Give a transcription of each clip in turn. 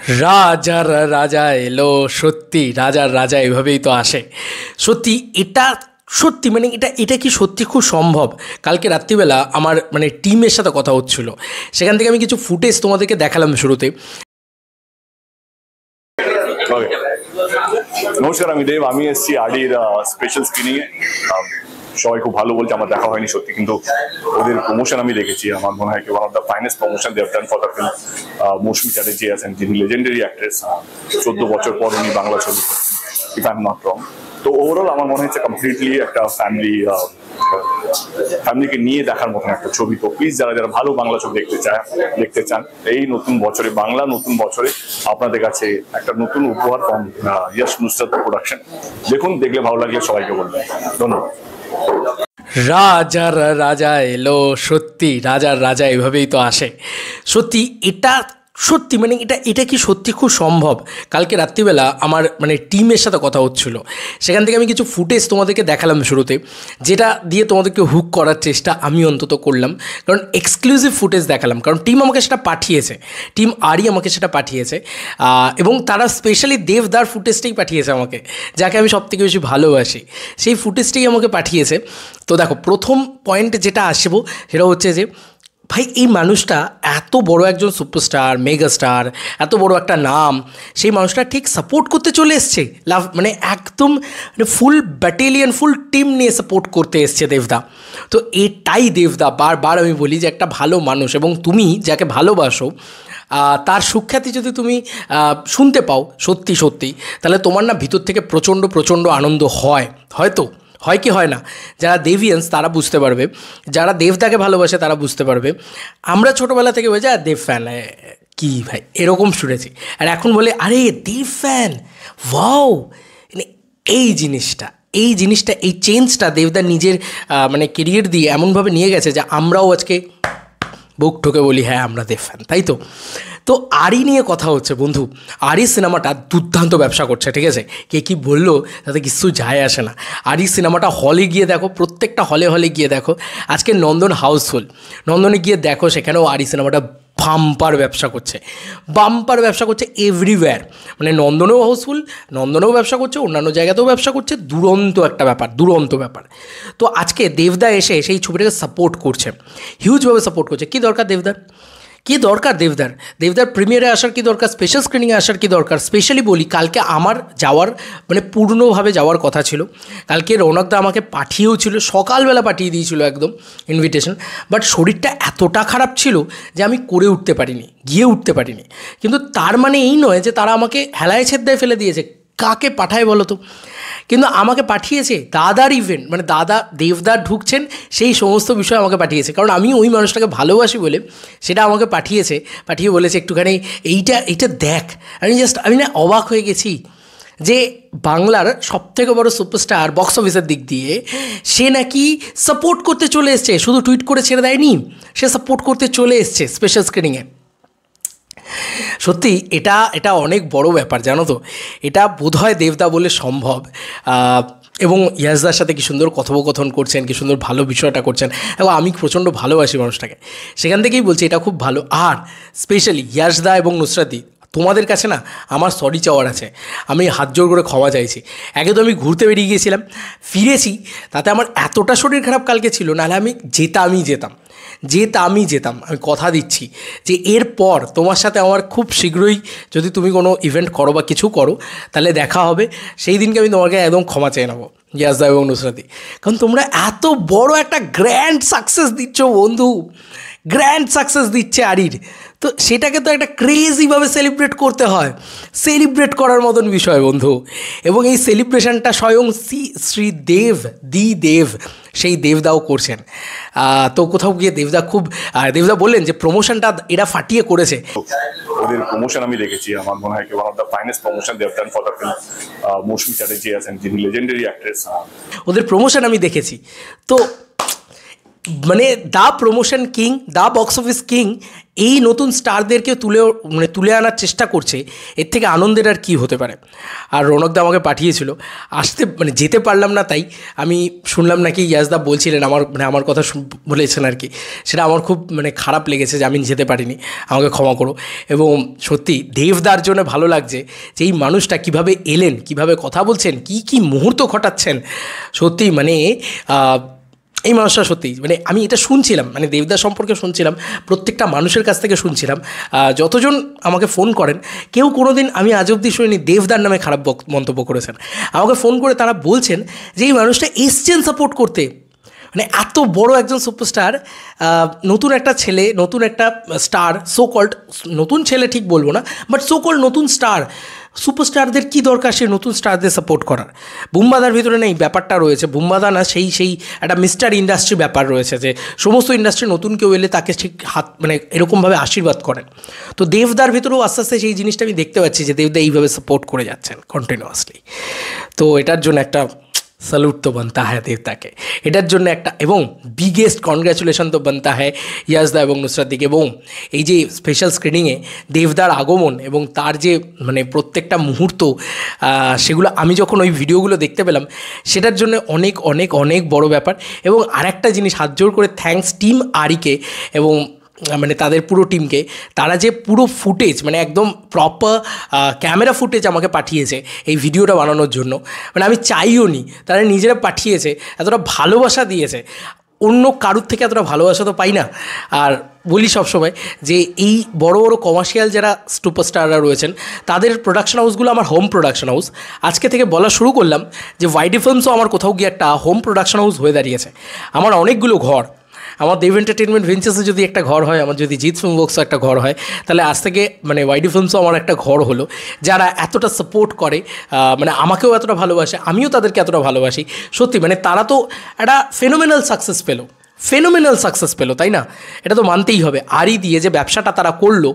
রাজার রাজা এলো। সত্যি রাজার রাজা এভাবেই তো আসে। সত্যি এটা সত্যি মানে এটা এটা কি সত্যি খুব সম্ভব? কালকে রাত্রিবেলা আমার টিমের সাথে কথা হচ্ছিল, সেখান থেকে আমি কিছু ফুটেজ তোমাদেরকে দেখালাম শুরুতে। নমস্কার, আমি দেব। আমি এসেছি আরডির স্পেশাল স্ক্রিনিংয়ে। সবাই খুব ভালো বলছে, আমার দেখা হয়নি সত্যি, কিন্তু ওদের প্রমোশন আমি দেখেছি। আমার মনে হয় কি one of the finest promotion they have done for the film. Moushumi Chatterjee আছেন, যিনি লেজেন্ডারি অ্যাক্ট্রেস। 14 বছর পর উনি বাংলা ছবি করছেন, if I am not wrong. তো ওভারঅল আমার মনে হচ্ছে কমপ্লিটলি একটা ফ্যামিলিকে নিয়ে দেখার মতন একটা ছবি। তো প্লিজ যারা যারা ভালো বাংলা ছবি দেখতে চান এই নতুন বছরে, বাংলা নতুন বছরে আপনাদের কাছে একটা নতুন উপহার ফ্রম ইয়াশ নুসরাত প্রোডাকশন। দেখুন, দেখলে ভালো লাগলে সবাইকে বলবেন। ধন্যবাদ। রাজার রাজা এলো। সত্যি রাজার রাজা এভাবেই তো আসে। সত্যি এটা সত্যি মানে এটা এটা কি সত্যি খুব সম্ভব? কালকে রাত্রিবেলা আমার টিমের সাথে কথা হচ্ছিল, সেখান থেকে আমি কিছু ফুটেজ তোমাদেরকে দেখালাম শুরুতে, যেটা দিয়ে তোমাদেরকে হুক করার চেষ্টা আমি অন্তত করলাম। কারণ এক্সক্লুসিভ ফুটেজ দেখালাম, কারণ টিম আমাকে সেটা পাঠিয়েছে, টিম আরই আমাকে সেটা পাঠিয়েছে। এবং তারা স্পেশালি দেবদার ফুটেজটাই পাঠিয়েছে আমাকে, যাকে আমি সবথেকে বেশি ভালোবাসি, সেই ফুটেজটাই আমাকে পাঠিয়েছে। তো দেখো, প্রথম পয়েন্ট যেটা আসবো সেটা হচ্ছে যে ভাই, এই মানুষটা এত বড় একজন সুপারস্টার, মেগাস্টার, এত বড় একটা নাম, সেই মানুষটা ঠিক সাপোর্ট করতে চলে এসছে। একদম ফুল ব্যাটালিয়ন, ফুল টিম নিয়ে সাপোর্ট করতে এসছে দেবদা। তো এটাই দেবদা, বারবার আমি বলি যে একটা ভালো মানুষ, এবং তুমি যাকে ভালোবাসো তার সুখ্যাতি যদি তুমি শুনতে পাও সত্যি সত্যি, তাহলে তোমার না ভিতর থেকে প্রচণ্ড প্রচণ্ড আনন্দ হয়। হয়তো হয় কি হয় না, যারা দেভিয়ান্স তারা বুঝতে পারবে, যারা দেবদাকে ভালোবাসে তারা বুঝতে পারবে। আমরা ছোটোবেলা থেকে বলছি দেব ফ্যান, কী ভাই এরকম শুনেছি, আর এখন বলে আরে দেব ফ্যান, ওয়াও। এই জিনিসটা এই চেঞ্জটা দেবদা নিজের কেরিয়ার দিয়ে এমনভাবে নিয়ে গেছে যে আমরাও আজকে বুক ঠোকে বলি হ্যাঁ আমরা দেব ফ্যান, তাই তো। তো আরই নিয়ে কথা হচ্ছে বন্ধু। আরই সিনেমাটা দুর্দান্ত ব্যবসা করছে, ঠিক আছে, কে কী বললো তাতে কিছু যায় আসে না। আরই সিনেমাটা হলে গিয়ে দেখো, প্রত্যেকটা হলে গিয়ে দেখো। আজকে নন্দন হাউসফুল, নন্দনে গিয়ে দেখো, সেখানেও আরই সিনেমাটা বাম্পার ব্যবসা করছে এভরিওয়্যার। নন্দনেও হাউসফুল, নন্দনেও ব্যবসা করছে, অন্যান্য জায়গাতেও ব্যবসা করছে। দুরন্ত ব্যাপার। তো আজকে দেবদা এসে সেই ছবিটাকে সাপোর্ট করছে, হিউজভাবে সাপোর্ট করছে। কী দরকার দেবদার প্রিমিয়ারে আসার কী দরকার, স্পেশাল স্ক্রিনিংয়ে আসার কী দরকার? স্পেশালি বলি, কালকে আমার যাওয়ার পূর্ণভাবে যাওয়ার কথা ছিল। কালকে রৌনকদা আমাকে পাঠিয়েও ছিল, সকালবেলা পাঠিয়ে দিয়েছিল একদম ইনভিটেশন, বাট শরীরটা এতটা খারাপ ছিল যে আমি গিয়ে উঠতে পারিনি। কিন্তু তার মানে এই নয় যে তারা আমাকে হেলায় ছেদ্দায় ফেলে দিয়েছে। কাকে পাঠায় বলো তো? কিন্তু আমাকে পাঠিয়েছে দাদার ইভেন্ট, দাদা দেবদার ঢুকছেন সেই সমস্ত বিষয় আমাকে পাঠিয়েছে, কারণ আমি ওই মানুষটাকে ভালোবাসি বলে সেটা আমাকে পাঠিয়ে বলেছে একটুখানি এইটা দেখ। আমি না অবাক হয়ে গেছি যে বাংলার সবথেকে বড় সুপারস্টার বক্স অফিসের দিক দিয়ে সে নাকি সাপোর্ট করতে চলে এসছে, শুধু টুইট করে ছেড়ে দেয়নি, সে সাপোর্ট করতে চলে এসছে স্পেশাল স্ক্রিনিংয়ে। সত্যি এটা অনেক বড় ব্যাপার, জানো তো। এটা বোধহয় দেবদা বলে সম্ভব। এবং ইয়াসদার সাথে কি সুন্দর কথোপকথন করছেন, কি সুন্দর ভালো বিষয়টা করছেন, এবং আমি প্রচণ্ড ভালোবাসি মানুষটাকে, সেখান থেকেই বলছি এটা খুব ভালো। আর স্পেশালি ইয়াসদা এবং নুসরাতদি, তোমাদের কাছে না আমার সরি চাওয়ার আছে, আমি হাত জোর করে ক্ষমা চাইছি। একে তো আমি ঘুরতে বেরিয়ে গিয়েছিলাম, ফিরেছি, তাতে আমার এতটা শরীর খারাপ কালকে ছিল, নাহলে আমি যেতাম, আমি কথা দিচ্ছি যে এরপর তোমার সাথে আমার খুব শীঘ্রই, যদি তুমি কোনো ইভেন্ট করো বা কিছু করো, তাহলে দেখা হবে। সেই দিনকে আমি তোমাকে একদম ক্ষমা চেয়ে নেবো, ইয়াসদা এবং নুসরাতদি, কারণ তোমরা এত বড় একটা গ্র্যান্ড সাকসেস দিচ্ছ বন্ধু, গ্র্যান্ড সাকসেস দিচ্ছে আরির। তো সেটাকে তো একটা ক্রেজিভাবে সেলিব্রেট করতে হয়, সেলিব্রেট করার মতন বিষয় বন্ধু। এবং এই সেলিব্রেশনটা স্বয়ং শ্রী দেব সেই দেবদাও করছেন। তো কোথাও গিয়ে দেবদা বললেন যে প্রমোশনটা এরা ফাটিয়ে করেছে। ওদের প্রমোশন আমি দেখেছি, আমার মনে হয় কি one of the finest promotion they have done for the film. Moushumi Chatterjee আছেন, যিনি লেজেন্ডারি অ্যাক্ট্রেস। ওদের প্রমোশন আমি দেখেছি, তো মানে the promotion king, the box office king এই নতুন স্টারদেরকে তুলে আনার চেষ্টা করছে, এর থেকে আনন্দের আর কী হতে পারে। আর রৌনকদা আমাকে পাঠিয়েছিল, যেতে পারলাম না, তাই আমি শুনলাম নাকি ইয়াসদা বলছিলেন আমার কথা বলেছেন আর কি, সেটা আমার খুব খারাপ লেগেছে যে আমি যেতে পারিনি, আমাকে ক্ষমা করো। এবং সত্যি দেবদার জন্য ভালো লাগছে যে এই মানুষটা কীভাবে এলেন, কীভাবে কথা বলছেন, কী মুহূর্ত ঘটাচ্ছেন। সত্যি এই মানুষটা সত্যি আমি এটা শুনছিলাম, দেবদার সম্পর্কে শুনছিলাম, প্রত্যেকটা মানুষের কাছ থেকে শুনছিলাম, যতজন আমাকে ফোন করেন কেউ কোনো দিন আমি আজ অবধি শুনিনি দেবদার নামে খারাপ মন্তব্য করেছেন। আমাকে ফোন করে তারা বলছেন যে এই মানুষটা এসছেন সাপোর্ট করতে, এত বড় একজন সুপারস্টার, নতুন একটা ছেলে, নতুন একটা স্টার, সো কল্ড নতুন ছেলে ঠিক বলবো না, বাট সো কল্ড নতুন স্টার, সুপারস্টারদের কী দরকার সে নতুন স্টারদের সাপোর্ট করার। বুম্বাদার ভিতরে নেই ব্যাপারটা রয়েছে, বুম্বাদা না সেই একটা মিস্টার ইন্ডাস্ট্রি ব্যাপার রয়েছে যে সমস্ত ইন্ডাস্ট্রি নতুন কেউ এলে তাকে ঠিক হাত এরকমভাবে আশীর্বাদ করেন। তো দেবদার ভিতরেও আস্তে আস্তে সেই জিনিসটা আমি দেখতে পাচ্ছি যে দেবদা এইভাবে সাপোর্ট করে যাচ্ছেন কন্টিনিউয়াসলি। তো এটার জন্য একটা सैल्यूट तो बनता है देवताके, এটার জন্য একটা এবং বিগেস্ট কনগ্র্যাচুলেশন তো बनता है ইয়াসদা এবং নুসরাত দিকে। এবং এই যে স্পেশাল স্ক্রিনিংয়ে দেবদার আগমন এবং তার যে প্রত্যেকটা মুহূর্ত, সেগুলো আমি যখন ওই ভিডিওগুলো দেখতে পেলাম সেটার জন্য অনেক অনেক অনেক বড় ব্যাপার। এবং আরেকটা জিনিস হাত জোড় করে থ্যাঙ্কস টিম আরিকে এবং তাদের পুরো টিমকে, তারা যে পুরো ফুটেজ একদম প্রপার ক্যামেরা ফুটেজ আমাকে পাঠিয়েছে এই ভিডিওটা বানানোর জন্য, আমি চাইও নি, তারা নিজেরা পাঠিয়েছে, এতটা ভালোবাসা দিয়েছে, অন্য কারুর থেকে এতটা ভালোবাসা তো পাই না। আর বলি সবসময় যে এই বড় বড় কমার্শিয়াল যারা সুপারস্টাররা রয়েছেন তাদের প্রোডাকশন হাউসগুলো আমার হোম প্রোডাকশন হাউস। আজকে থেকে বলা শুরু করলাম যে ওয়াইডি ফিল্মসও আমার কোথাও গিয়ে একটা হোম প্রোডাকশন হাউস হয়ে দাঁড়িয়েছে। আমার অনেকগুলো ঘর, আমার দেব এন্টারটেনমেন্ট ভেঞ্চার্সে যদি একটা ঘর হয়, আমার যদি জিৎ ফিল্ম ওয়ার্কসও একটা ঘর হয়, তাহলে আজ থেকে ওয়াইডি ফিল্মসও আমার একটা ঘর হলো, যারা এতটা সাপোর্ট করে, আমাকেও এতটা ভালোবাসে, আমিও তাদেরকে এতটা ভালোবাসি। সত্যি তারা তো একটা ফেনোমেনাল সাকসেস পেলো, তাই না? এটা তো মানতেই হবে। আরই দিয়ে যে ব্যবসাটা তারা করলো,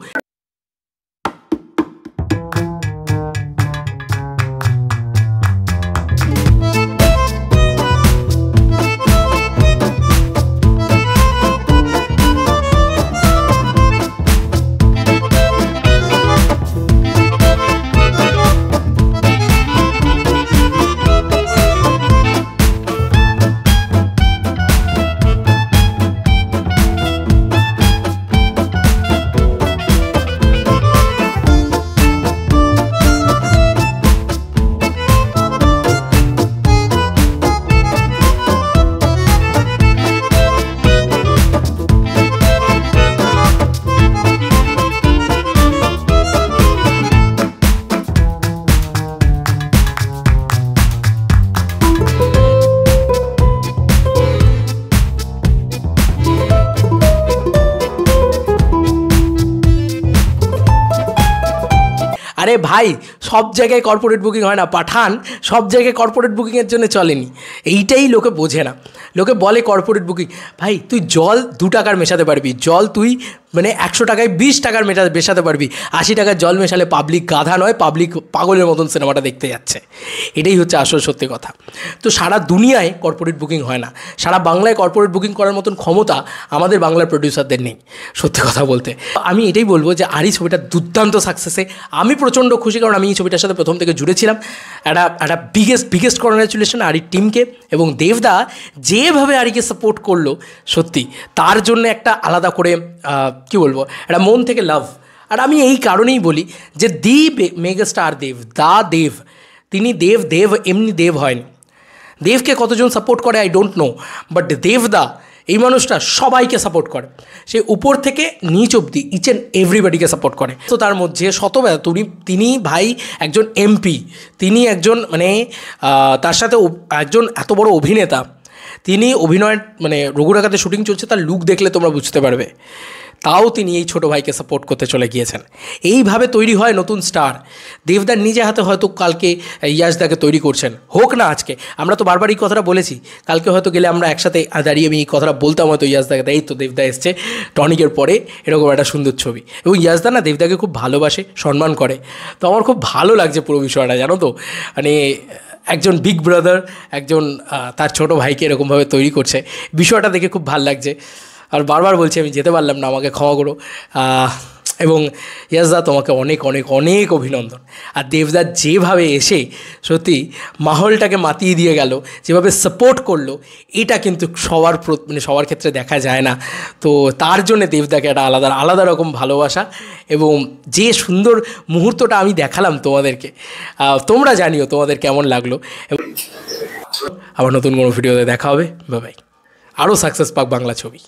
আরে ভাই সব জায়গায় কর্পোরেট বুকিং হয় না, পাঠান সব জায়গায় কর্পোরেট বুকিংয়ের জন্য চলেনি, এইটাই লোকে বোঝে না। লোকে বলে কর্পোরেট বুকিং, ভাই তুই জল 2 টাকার মেশাতে পারবি, জল তুই 100 টাকায় 20 টাকার মেশাতে পারবি, 80 টাকার জল মেশালে পাবলিক গাধা নয়, পাবলিক পাগলের মতন সিনেমাটা দেখতে যাচ্ছে। এটাই হচ্ছে আসল সত্যি কথা। তো সারা দুনিয়ায় কর্পোরেট বুকিং হয় না, সারা বাংলায় কর্পোরেট বুকিং করার মতন ক্ষমতা আমাদের বাংলার প্রডিউসারদের নেই, সত্যি কথা বলতে। আমি এটাই বলবো যে আরই ছবিটা দুর্দান্ত সাকসেসে আমি প্রচণ্ড খুশি, কারণ আমি এই ছবিটার সাথে প্রথম থেকে জুড়েছিলাম। একটা বিগেস্ট কনগ্র্যাচুলেশন আরির টিমকে, এবং দেবদা যেভাবে আরিকে সাপোর্ট করলো সত্যি তার জন্য একটা আলাদা করে কী বলবো, একটা মন থেকে লাভ। আর আমি এই কারণেই বলি যে দি মেগাস্টার দেব, দেব, তিনি দেব এমনি দেব হয়নি। দেবকে কতজন সাপোর্ট করে আই ডোন্ট নো, বাট দেবদা এই মানুষটা সবাইকে সাপোর্ট করে, সে উপর থেকে নিচ অবধি ইচ অ্যান্ড এভরিবডিকে সাপোর্ট করে। তো তার মধ্যে তিনি ভাই একজন এমপি, তিনি একজন তার সাথে একজন এত বড় অভিনেতা, তিনি অভিনয় রঘুরাঘাতে শুটিং চলছে, তার লুক দেখলে তোমরা বুঝতে পারবে, তাও তিনি এই ছোটো ভাইকে সাপোর্ট করতে চলে গিয়েছেন। এইভাবে তৈরি হয় নতুন স্টার। দেবদার নিজে হাতে হয়তো কালকে ইয়াসদাকে তৈরি করছেন, হোক না আজকে, আমরা তো বারবার এই কথাটা বলেছি, কালকে হয়তো গেলে আমরা একসাথে দাঁড়িয়ে আমি এই কথাটা বলতাম হয়তো ইয়াসদাকে, এই তো দেবদা এসছে টনিকের পরে, এরকম একটা সুন্দর ছবি। এবং ইয়াসদা না দেবদাকে খুব ভালোবাসে, সম্মান করে, তো আমার খুব ভালো লাগছে পুরো বিষয়টা, জানো তো। একজন বিগ ব্রাদার একজন তার ছোট ভাইকে এরকমভাবে তৈরি করছে, বিষয়টা দেখে খুব ভালো লাগছে। আর বারবার বলছি আমি যেতে পারলাম না, আমাকে ক্ষমা করো। এবং ইয়াসদা তোমাকে অনেক অনেক অনেক অভিনন্দন। আর দেবদা যেভাবে এসে সত্যি মাহলটাকে মাতিয়ে দিয়ে গেল, যেভাবে সাপোর্ট করলো, এটা কিন্তু মানে সবার ক্ষেত্রে দেখা যায় না। তো তার জন্যে দেবদাকে একটা আলাদা আলাদা রকম ভালোবাসা, এবং যে সুন্দর মুহূর্তটা আমি দেখালাম তোমাদেরকে, তোমরা জানিও তোমাদের কেমন লাগলো। আবার নতুন কোনো ভিডিওতে দেখা হবে। Bye bye. আরও সাকসেস পাক বাংলা ছবি।